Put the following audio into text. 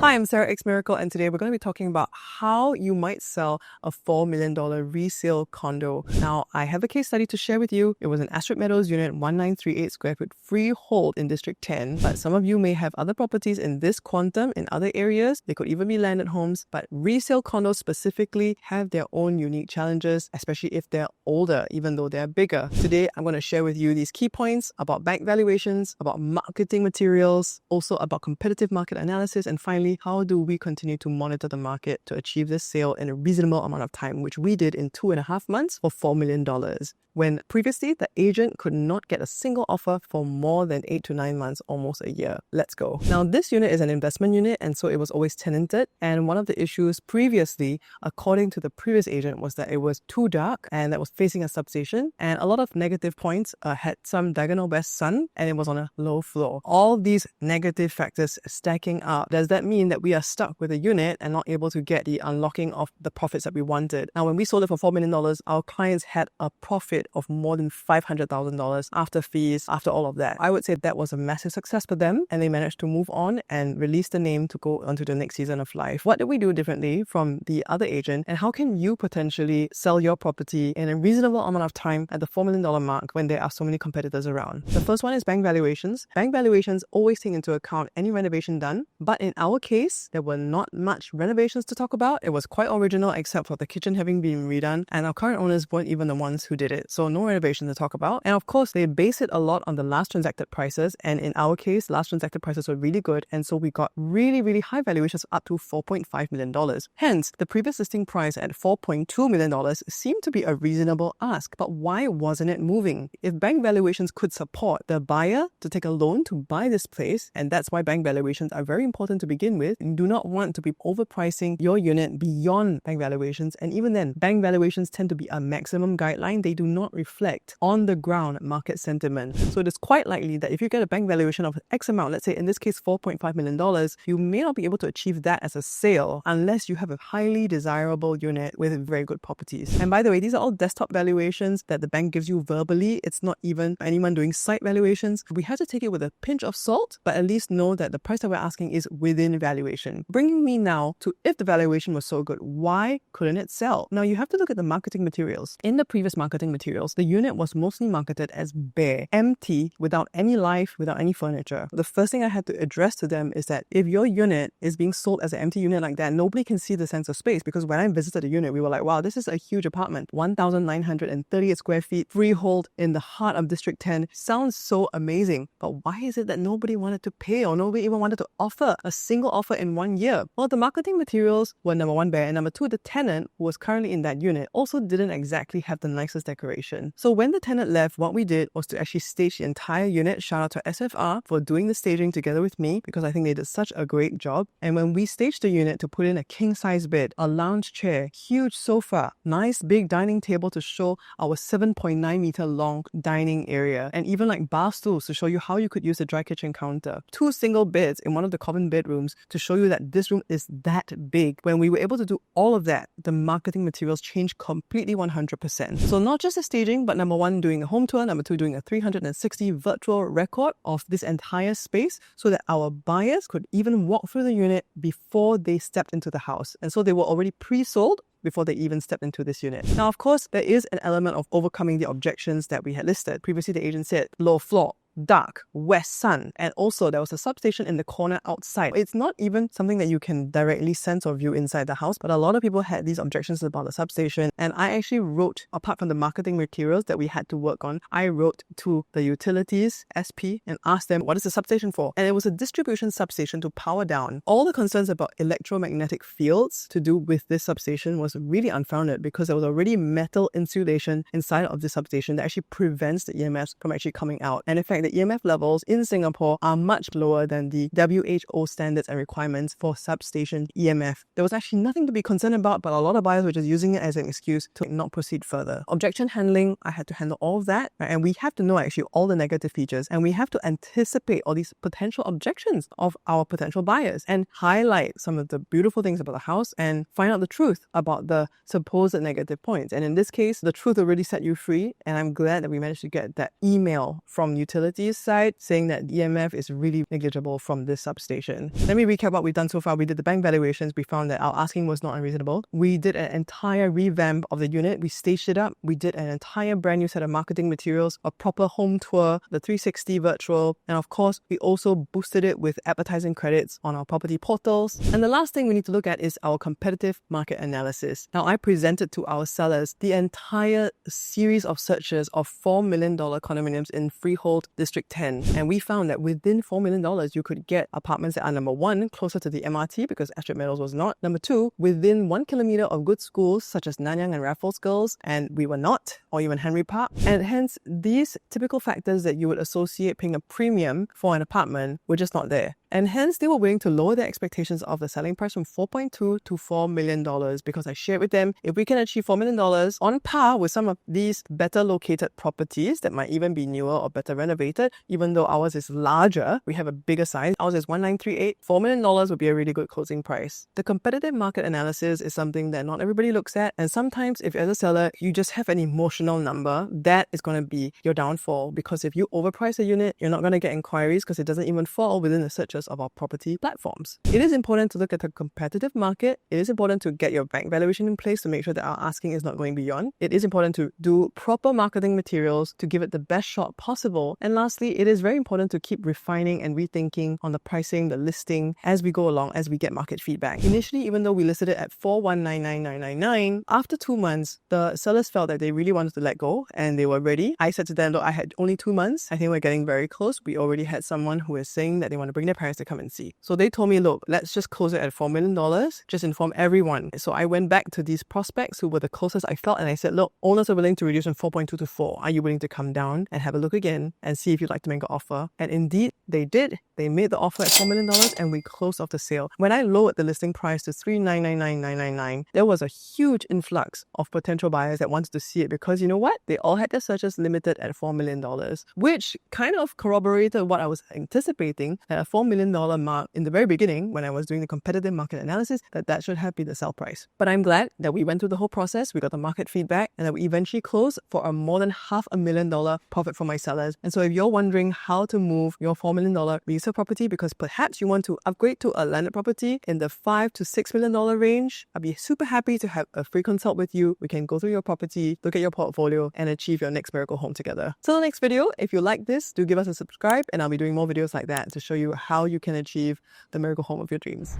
Hi, I'm sarahxmiracle, and today we're going to be talking about how you might sell a $4 million resale condo. Now, I have a case study to share with you. It was an Astrid Meadows unit, 1938 square foot freehold in District 10. But some of you may have other properties in this quantum in other areas. They could even be landed homes, but resale condos specifically have their own unique challenges, especially if they're older, even though they're bigger. Today, I'm going to share with you these key points about bank valuations, about marketing materials, also about competitive market analysis, and finally, how do we continue to monitor the market to achieve this sale in a reasonable amount of time, which we did in 2.5 months for $4 million. When previously the agent could not get a single offer for more than 8 to 9 months, almost a year. Let's go. Now, this unit is an investment unit, and so it was always tenanted. And one of the issues previously, according to the previous agent, was that it was too dark and that was facing a substation. And a lot of negative points had some diagonal west sun, and it was on a low floor. All these negative factors stacking up. Does that mean that we are stuck with a unit and not able to get the unlocking of the profits that we wanted? Now, when we sold it for $4 million, our clients had a profit of more than $500,000 after fees, after all of that. I would say that was a massive success for them, and they managed to move on and release the name to go onto the next season of life. What did we do differently from the other agent, and how can you potentially sell your property in a reasonable amount of time at the $4 million mark when there are so many competitors around? The first one is bank valuations. Bank valuations always take into account any renovation done, but in our case, there were not much renovations to talk about. It was quite original except for the kitchen having been redone, and our current owners weren't even the ones who did it. So no renovation to talk about. And of course, they base it a lot on the last transacted prices. And in our case, last transacted prices were really good. And so we got really, really high valuations up to $4.5 million. Hence, the previous listing price at $4.2 million seemed to be a reasonable ask. But why wasn't it moving? If bank valuations could support the buyer to take a loan to buy this place, and that's why bank valuations are very important to begin with, you do not want to be overpricing your unit beyond bank valuations. And even then, bank valuations tend to be a maximum guideline. They do not reflect on the ground market sentiment. So it is quite likely that if you get a bank valuation of X amount, let's say in this case $4.5 million, you may not be able to achieve that as a sale unless you have a highly desirable unit with very good properties. And by the way, these are all desktop valuations that the bank gives you verbally. It's not even anyone doing site valuations. We have to take it with a pinch of salt, but at least know that the price that we're asking is within valuation. Bringing me now to, if the valuation was so good, why couldn't it sell? Now you have to look at the marketing materials. In the previous marketing materials, the unit was mostly marketed as bare, empty, without any life, without any furniture. The first thing I had to address to them is that if your unit is being sold as an empty unit like that, nobody can see the sense of space, because when I visited the unit, we were like, wow, this is a huge apartment, 1,938 square feet, freehold in the heart of District 10. Sounds so amazing, but why is it that nobody wanted to pay, or nobody even wanted to offer a single offer in 1 year? Well, the marketing materials were number one, bare, and number two, the tenant who was currently in that unit also didn't exactly have the nicest decoration. So when the tenant left, what we did was to actually stage the entire unit. Shout out to SFR for doing the staging together with me, because I think they did such a great job. And when we staged the unit to put in a king size bed, a lounge chair, huge sofa, nice big dining table to show our 7.9 meter long dining area, and even like bar stools to show you how you could use the dry kitchen counter, 2 single beds in one of the common bedrooms to show you that this room is that big. When we were able to do all of that, the marketing materials changed completely 100%. So not just the staging, but number one, doing a home tour, number two, doing a 360 virtual record of this entire space so that our buyers could even walk through the unit before they stepped into the house. And so they were already pre-sold before they even stepped into this unit. Now, of course, there is an element of overcoming the objections that we had listed. Previously, the agent said low floor, dark, west sun, and also there was a substation in the corner outside. It's not even something that you can directly sense or view inside the house, but a lot of people had these objections about the substation, and I actually wrote, apart from the marketing materials that we had to work on, I wrote to the utilities, SP, and asked them, what is the substation for? And it was a distribution substation to power down. All the concerns about electromagnetic fields to do with this substation was really unfounded, because there was already metal insulation inside of the substation that actually prevents the EMFs from actually coming out. And in fact, the EMF levels in Singapore are much lower than the WHO standards and requirements for substation EMF. There was actually nothing to be concerned about, but a lot of buyers were just using it as an excuse to not proceed further. Objection handling, I had to handle all of that, right? And we have to know actually all the negative features, and we have to anticipate all these potential objections of our potential buyers and highlight some of the beautiful things about the house and find out the truth about the supposed negative points. And in this case, the truth will really set you free, and I'm glad that we managed to get that email from utilities utilities side, saying that EMF is really negligible from this substation. Let me recap what we've done so far. We did the bank valuations. We found that our asking was not unreasonable. We did an entire revamp of the unit. We staged it up. We did an entire brand new set of marketing materials, a proper home tour, the 360 virtual, and of course, we also boosted it with advertising credits on our property portals. And the last thing we need to look at is our competitive market analysis. Now, I presented to our sellers the entire series of searches of $4 million condominiums in Freehold District 10. And we found that within $4 million, you could get apartments that are, number one, closer to the MRT because Astrid Meadows was not. Number two, within 1 kilometer of good schools such as Nanyang and Raffles Girls, and we were not, or even Henry Park. And hence, these typical factors that you would associate paying a premium for an apartment were just not there. And hence, they were willing to lower their expectations of the selling price from $4.2 to $4 million because I shared with them, if we can achieve $4 million on par with some of these better located properties that might even be newer or better renovated, even though ours is larger, we have a bigger size. Ours is 1938. $4 million would be a really good closing price. The competitive market analysis is something that not everybody looks at. And sometimes if as a seller, you just have an emotional number, that is going to be your downfall because if you overprice a unit, you're not going to get inquiries because it doesn't even fall within the searches of our property platforms. It is important to look at the competitive market. It is important to get your bank valuation in place to make sure that our asking is not going beyond. It is important to do proper marketing materials to give it the best shot possible. And lastly, it is very important to keep refining and rethinking on the pricing, the listing as we go along, as we get market feedback. Initially, even though we listed it at $4,199,999, after 2 months, the sellers felt that they really wanted to let go and they were ready. I said to them, look, I had only 2 months. I think we're getting very close. We already had someone who is saying that they want to bring their parents to come and see. So they told me, look, let's just close it at $4 million. Just inform everyone. So I went back to these prospects who were the closest I felt and I said, look, owners are willing to reduce from 4.2 to 4. Are you willing to come down and have a look again and see if you'd like to make an offer? And indeed, they did. They made the offer at $4 million and we closed off the sale. When I lowered the listing price to $3,999,999, there was a huge influx of potential buyers that wanted to see it because you know what? They all had their searches limited at $4 million, which kind of corroborated what I was anticipating, that a $4 million mark in the very beginning when I was doing the competitive market analysis, that should have been the sell price. But I'm glad that we went through the whole process, we got the market feedback, and that we eventually closed for a more than $500,000 profit for my sellers. And so if you're wondering how to move your $4 million resale property because perhaps you want to upgrade to a landed property in the $5 to $6 million range, I'd be super happy to have a free consult with you. We can go through your property, look at your portfolio, and achieve your next miracle home together. Till the next video, if you like this, do give us a subscribe, and I'll be doing more videos like that to show you how you can achieve the miracle home of your dreams.